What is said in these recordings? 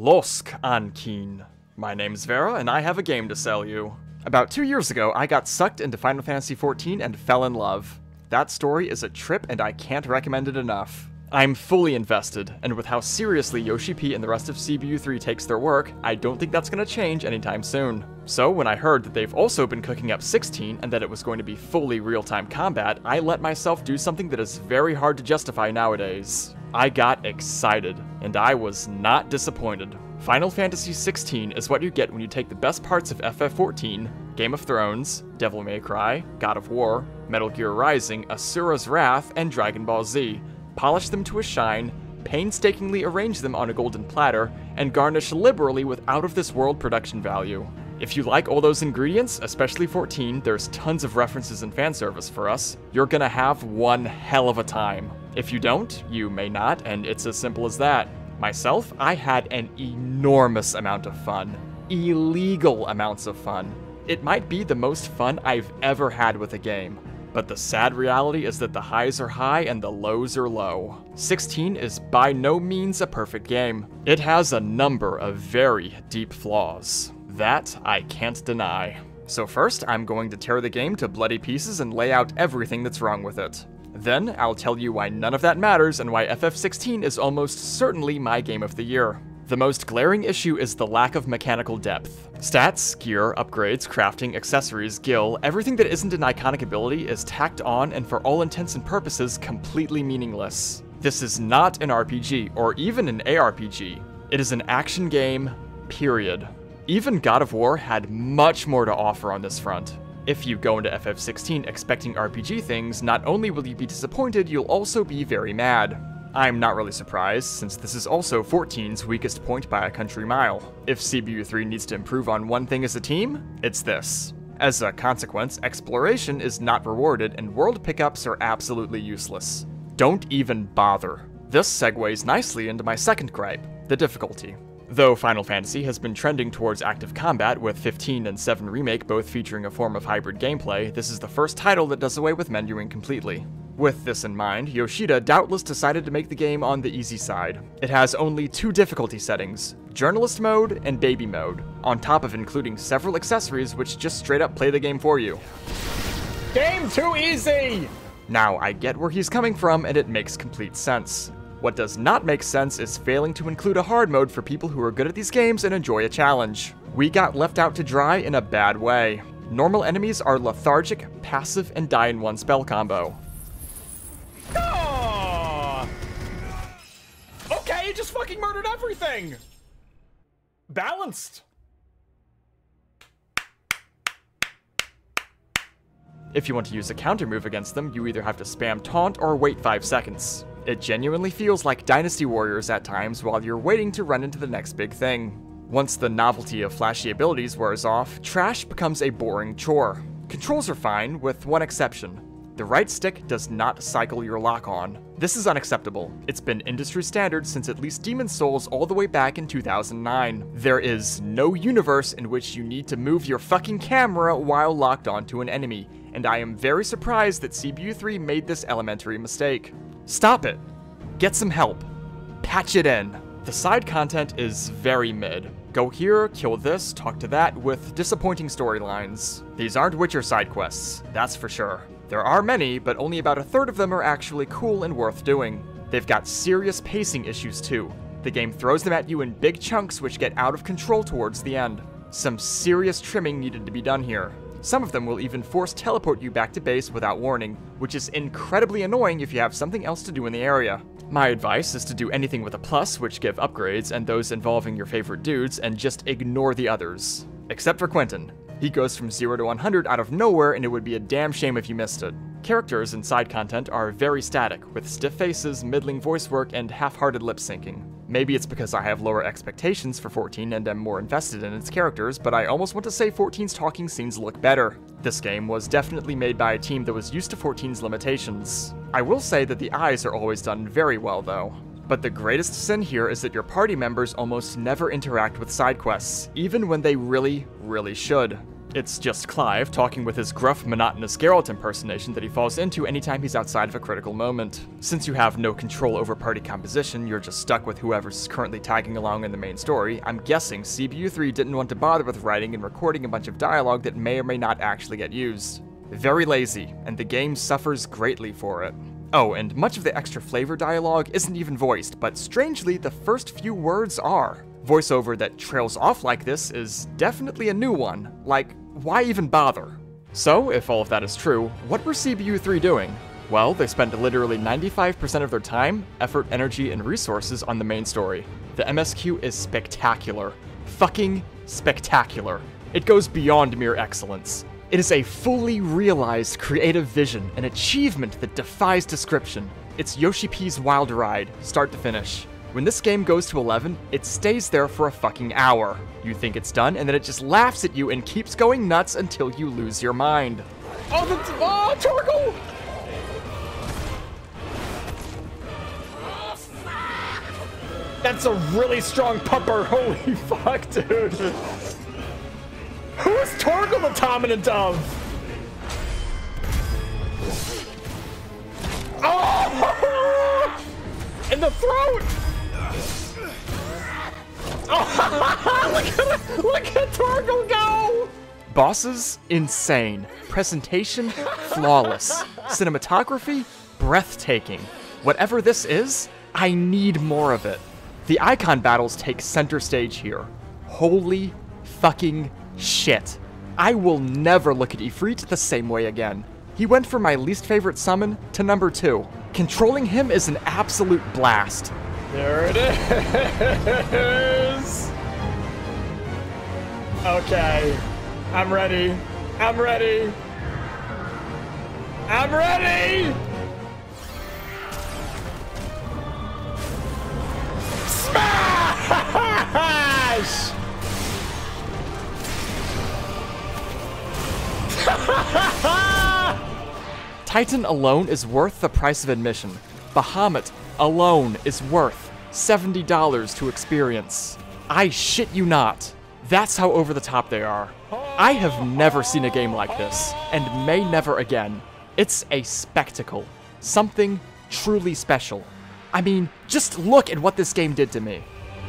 Losk Ankin. My name's Vera, and I have a game to sell you. About 2 years ago, I got sucked into Final Fantasy XIV and fell in love. That story is a trip, and I can't recommend it enough. I'm fully invested, and with how seriously yoshi-p and the rest of CBU3 takes their work, I don't think that's gonna change anytime soon. So when I heard that they've also been cooking up 16 and that it was going to be fully real-time combat, I let myself do something that is very hard to justify nowadays. I got excited, and I was not disappointed. Final Fantasy XVI is what you get when you take the best parts of FF14, Game of Thrones, Devil May Cry, God of War, Metal Gear Rising, Asura's Wrath, and Dragon Ball Z, polish them to a shine, painstakingly arrange them on a golden platter, and garnish liberally with out-of-this-world production value. If you like all those ingredients, especially 14, there's tons of references and fan service for us, you're gonna have one hell of a time. If you don't, you may not, and it's as simple as that. Myself, I had an enormous amount of fun. Illegal amounts of fun. It might be the most fun I've ever had with a game. But the sad reality is that the highs are high and the lows are low. 16 is by no means a perfect game. It has a number of very deep flaws. That I can't deny. So first, I'm going to tear the game to bloody pieces and lay out everything that's wrong with it. Then, I'll tell you why none of that matters and why FF16 is almost certainly my game of the year. The most glaring issue is the lack of mechanical depth. Stats, gear, upgrades, crafting, accessories, gil, everything that isn't an iconic ability is tacked on and for all intents and purposes completely meaningless. This is not an RPG, or even an ARPG. It is an action game, period. Even God of War had much more to offer on this front. If you go into FF16 expecting RPG things, not only will you be disappointed, you'll also be very mad. I'm not really surprised, since this is also 14's weakest point by a country mile. If CBU3 needs to improve on one thing as a team, it's this. As a consequence, exploration is not rewarded and world pickups are absolutely useless. Don't even bother. This segues nicely into my second gripe, the difficulty. Though Final Fantasy has been trending towards active combat, with 15 and 7 Remake both featuring a form of hybrid gameplay, this is the first title that does away with menuing completely. With this in mind, Yoshida doubtless decided to make the game on the easy side. It has only 2 difficulty settings, Journalist Mode and Baby Mode, on top of including several accessories which just straight up play the game for you. Game too easy! Now, I get where he's coming from and it makes complete sense. What does not make sense is failing to include a hard mode for people who are good at these games and enjoy a challenge. We got left out to dry in a bad way. Normal enemies are lethargic, passive, and die in one spell combo. Okay, you just fucking murdered everything! Balanced! If you want to use a counter move against them, you either have to spam taunt or wait 5 seconds. It genuinely feels like Dynasty Warriors at times while you're waiting to run into the next big thing. Once the novelty of flashy abilities wears off, trash becomes a boring chore. Controls are fine, with one exception. The right stick does not cycle your lock-on. This is unacceptable. It's been industry standard since at least Demon's Souls all the way back in 2009. There is no universe in which you need to move your fucking camera while locked onto an enemy, and I am very surprised that CBU3 made this elementary mistake. Stop it. Get some help. Patch it in. The side content is very mid. Go here, kill this, talk to that, with disappointing storylines. These aren't Witcher side quests, that's for sure. There are many, but only about a third of them are actually cool and worth doing. They've got serious pacing issues too. The game throws them at you in big chunks which get out of control towards the end. Some serious trimming needed to be done here. Some of them will even force teleport you back to base without warning, which is incredibly annoying if you have something else to do in the area. My advice is to do anything with a plus, which give upgrades, and those involving your favorite dudes, and just ignore the others. Except for Quentin. He goes from 0 to 100 out of nowhere, and it would be a damn shame if you missed it. Characters and side content are very static, with stiff faces, middling voice work, and half-hearted lip syncing. Maybe it's because I have lower expectations for 14 and am more invested in its characters, but I almost want to say 14's talking scenes look better. This game was definitely made by a team that was used to 14's limitations. I will say that the eyes are always done very well though. But the greatest sin here is that your party members almost never interact with side quests, even when they really should. It's just Clive talking with his gruff, monotonous Geralt impersonation that he falls into anytime he's outside of a critical moment. Since you have no control over party composition, you're just stuck with whoever's currently tagging along in the main story, I'm guessing CPU3 didn't want to bother with writing and recording a bunch of dialogue that may or may not actually get used. Very lazy, and the game suffers greatly for it. Oh, and much of the extra flavor dialogue isn't even voiced, but strangely, the first few words are. Voiceover that trails off like this is definitely a new one. Like, why even bother? So, if all of that is true, what were CPU3 doing? Well, they spent literally 95% of their time, effort, energy, and resources on the main story. The MSQ is spectacular. Fucking spectacular. It goes beyond mere excellence. It is a fully realized creative vision, an achievement that defies description. It's yoshi-p's wild ride, start to finish. When this game goes to 11, it stays there for a fucking hour. You think it's done, and then it just laughs at you and keeps going nuts until you lose your mind. Oh, torgal! That's a really strong pupper, holy fuck, dude. Who is torgal the dominant of? Oh! In the throat! Oh, look at torgal go! Bosses, insane. Presentation, flawless. Cinematography, breathtaking. Whatever this is, I need more of it. The icon battles take center stage here. Holy fucking shit. I will never look at Ifrit the same way again. He went from my least favorite summon to number 2. Controlling him is an absolute blast. There it is! Okay. I'm ready. I'm ready. I'm ready! Smash! Titan alone is worth the price of admission. Bahamut alone is worth $70 to experience. I shit you not. That's how over the top they are. I have never seen a game like this, and may never again. It's a spectacle. Something truly special. I mean, just look at what this game did to me.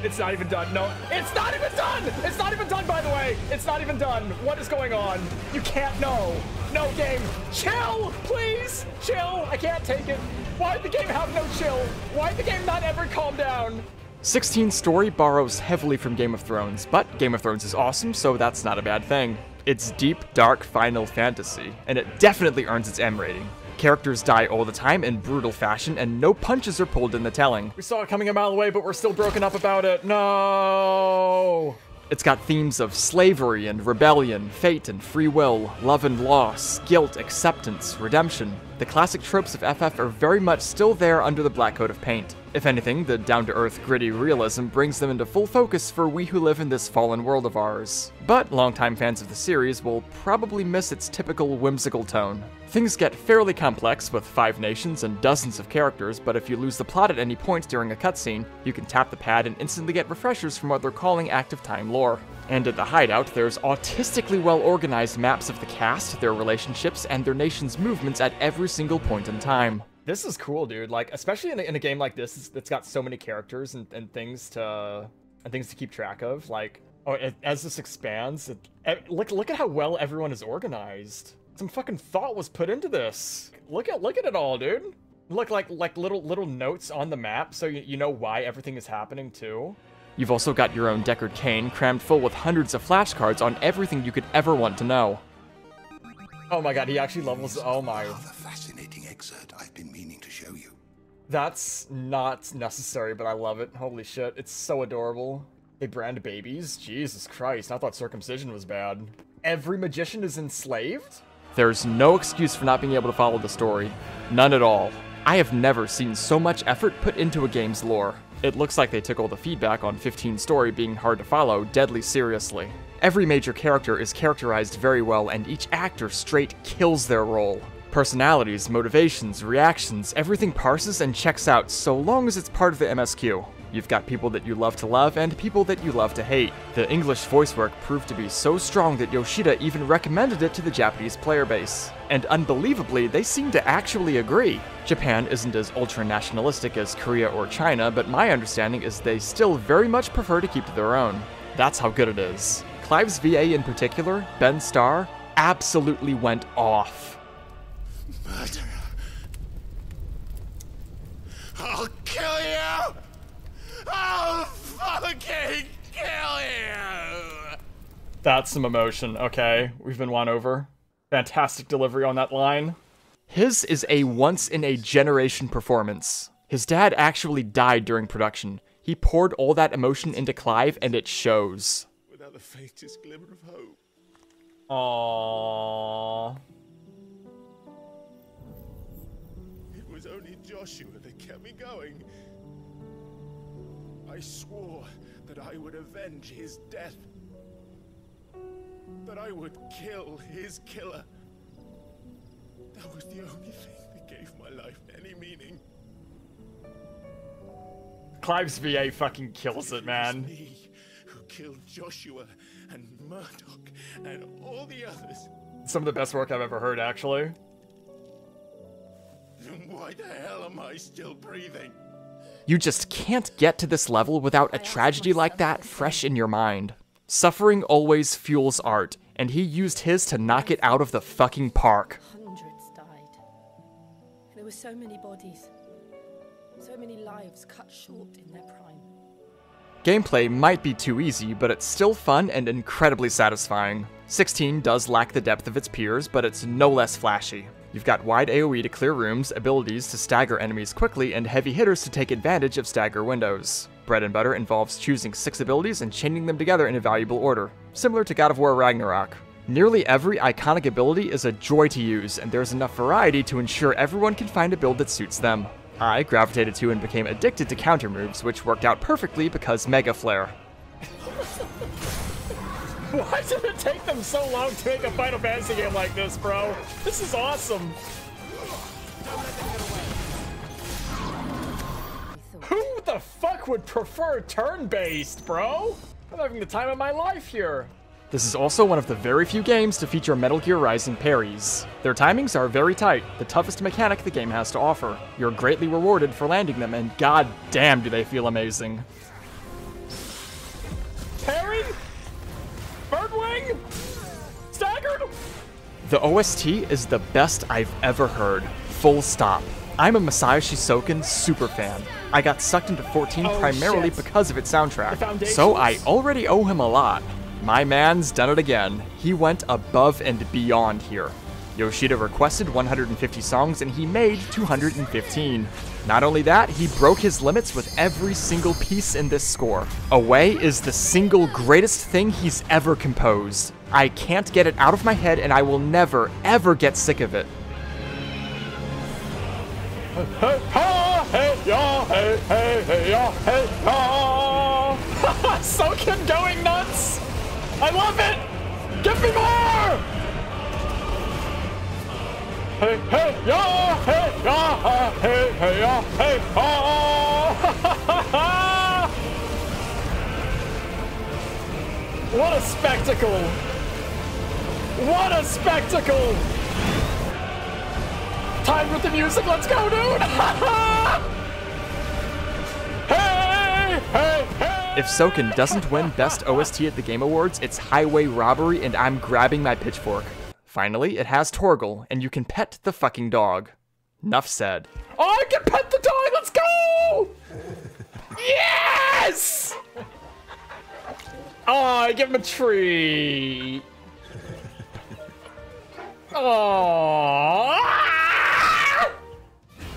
It's not even done. No, it's not even done! It's not even done, by the way! It's not even done. What is going on? You can't know. No, game. Chill, please! Chill. I can't take it. Why'd the game have no chill? Why'd the game not ever calm down? 16 story borrows heavily from Game of Thrones, but Game of Thrones is awesome, so that's not a bad thing. It's deep, dark Final Fantasy, and it definitely earns its M rating. Characters die all the time in brutal fashion, and no punches are pulled in the telling. We saw it coming a mile away, but we're still broken up about it. No! It's got themes of slavery and rebellion, fate and free will, love and loss, guilt, acceptance, redemption. The classic tropes of FF are very much still there under the black coat of paint. If anything, the down-to-earth, gritty realism brings them into full focus for we who live in this fallen world of ours. But longtime fans of the series will probably miss its typical whimsical tone. Things get fairly complex with 5 nations and dozens of characters, but if you lose the plot at any point during a cutscene, you can tap the pad and instantly get refreshers from what they're calling active time lore. And at the Hideout, there's autistically well-organized maps of the cast, their relationships, and their nation's movements at every single point in time. This is cool, dude. Like, especially in a game like this that's got so many characters and things to keep track of. Like, as this expands, look at how well everyone is organized. Some fucking thought was put into this. Look at it all, dude. Look, like little notes on the map, so you know why everything is happening too. You've also got your own Deckard Cain crammed full with hundreds of flashcards on everything you could ever want to know. Oh my god, he actually levels. Oh my. Rather fascinating excerpt I've been meaning to show you. That's not necessary, but I love it. Holy shit, it's so adorable. They brand babies? Jesus Christ, I thought circumcision was bad. Every magician is enslaved? There's no excuse for not being able to follow the story. None at all. I have never seen so much effort put into a game's lore. It looks like they took all the feedback on 15 story being hard to follow deadly seriously. Every major character is characterized very well, and each actor straight kills their role. Personalities, motivations, reactions, everything parses and checks out so long as it's part of the MSQ. You've got people that you love to love and people that you love to hate. The English voice work proved to be so strong that Yoshida even recommended it to the Japanese player base. And unbelievably, they seem to actually agree. Japan isn't as ultra-nationalistic as Korea or China, but my understanding is they still very much prefer to keep to their own. That's how good it is. Clive's VA in particular, Ben Starr, absolutely went off. Murderer. I'll kill you! I'll fucking kill you! That's some emotion, okay? We've been won over. Fantastic delivery on that line. His is a once-in-a-generation performance. His dad actually died during production. He poured all that emotion into Clive, and it shows. Without the faintest glimmer of hope. Aww. It was only Joshua that kept me going. I swore that I would avenge his death. That I would kill his killer. That was the only thing that gave my life any meaning. Clive's VA fucking kills it, man. It was me who killed Joshua and Murdoch and all the others. Some of the best work I've ever heard, actually. Why the hell am I still breathing? You just can't get to this level without a tragedy like that fresh in your mind. Suffering always fuels art, and he used his to knock it out of the fucking park. Hundreds died. There were so many bodies. So many lives cut short in their prime. Gameplay might be too easy, but it's still fun and incredibly satisfying. 16 does lack the depth of its peers, but it's no less flashy. You've got wide AoE to clear rooms, abilities to stagger enemies quickly, and heavy hitters to take advantage of stagger windows. Bread and butter involves choosing 6 abilities and chaining them together in a valuable order, similar to God of War Ragnarok. Nearly every iconic ability is a joy to use, and there's enough variety to ensure everyone can find a build that suits them. I gravitated to and became addicted to counter moves, which worked out perfectly because Mega Flare. Why did it take them so long to make a Final Fantasy game like this, bro? This is awesome. Who the fuck would prefer turn-based, bro? I'm having the time of my life here. This is also one of the very few games to feature Metal Gear Rising parries. Their timings are very tight, the toughest mechanic the game has to offer. You're greatly rewarded for landing them, and god damn do they feel amazing. Parry? Birdwing? Staggered? The OST is the best I've ever heard. Full stop. I'm a Masayoshi Soken super fan. I got sucked into 14 primarily because of its soundtrack, so I already owe him a lot. My man's done it again. He went above and beyond here. Yoshida requested 150 songs and he made 215. Not only that, he broke his limits with every single piece in this score. Away is the single greatest thing he's ever composed. I can't get it out of my head and I will never, ever get sick of it. Soken going nuts! I love it! Give me more! Hey, hey, ya, hey, ya, hey, hey, ya, hey, ha! What a spectacle! What a spectacle! Time with the music, let's go, dude! Hey, hey, hey! If Soken doesn't win Best OST at the Game Awards, it's highway robbery and I'm grabbing my pitchfork. Finally, it has Torgal, and you can pet the fucking dog. Nuff said. Oh, I can pet the dog, let's go! Yes! Oh, I give him a treat. Oh.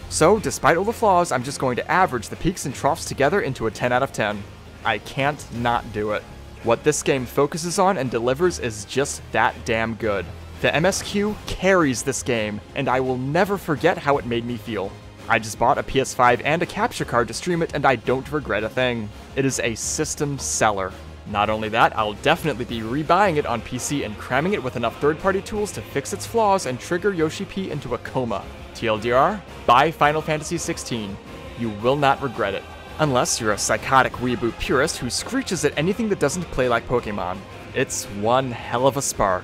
So, despite all the flaws, I'm just going to average the peaks and troughs together into a 10 out of 10. I can't not do it. What this game focuses on and delivers is just that damn good. The MSQ carries this game, and I will never forget how it made me feel. I just bought a PS5 and a capture card to stream it, and I don't regret a thing. It is a system seller. Not only that, I'll definitely be rebuying it on PC and cramming it with enough third-party tools to fix its flaws and trigger yoshi-p into a coma. TLDR, buy Final Fantasy XVI. You will not regret it. Unless you're a psychotic weeaboo purist who screeches at anything that doesn't play like Pokemon. It's one hell of a spark.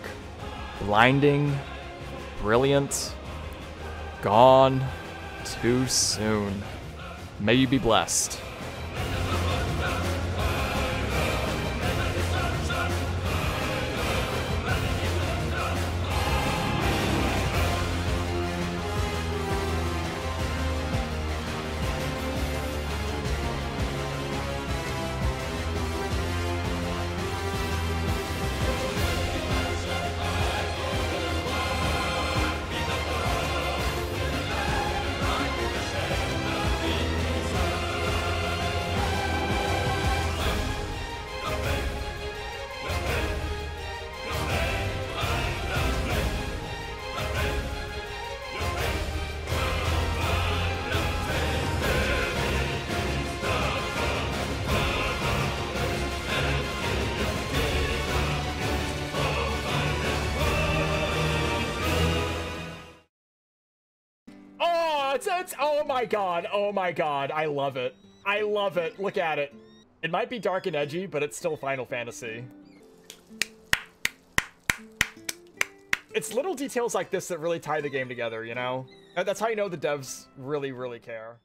Blinding, brilliant, gone too soon. May you be blessed. Oh my god, I love it. I love it. Look at it. It might be dark and edgy, but it's still Final Fantasy. It's little details like this that really tie the game together, you know? That's how you know the devs really, really care.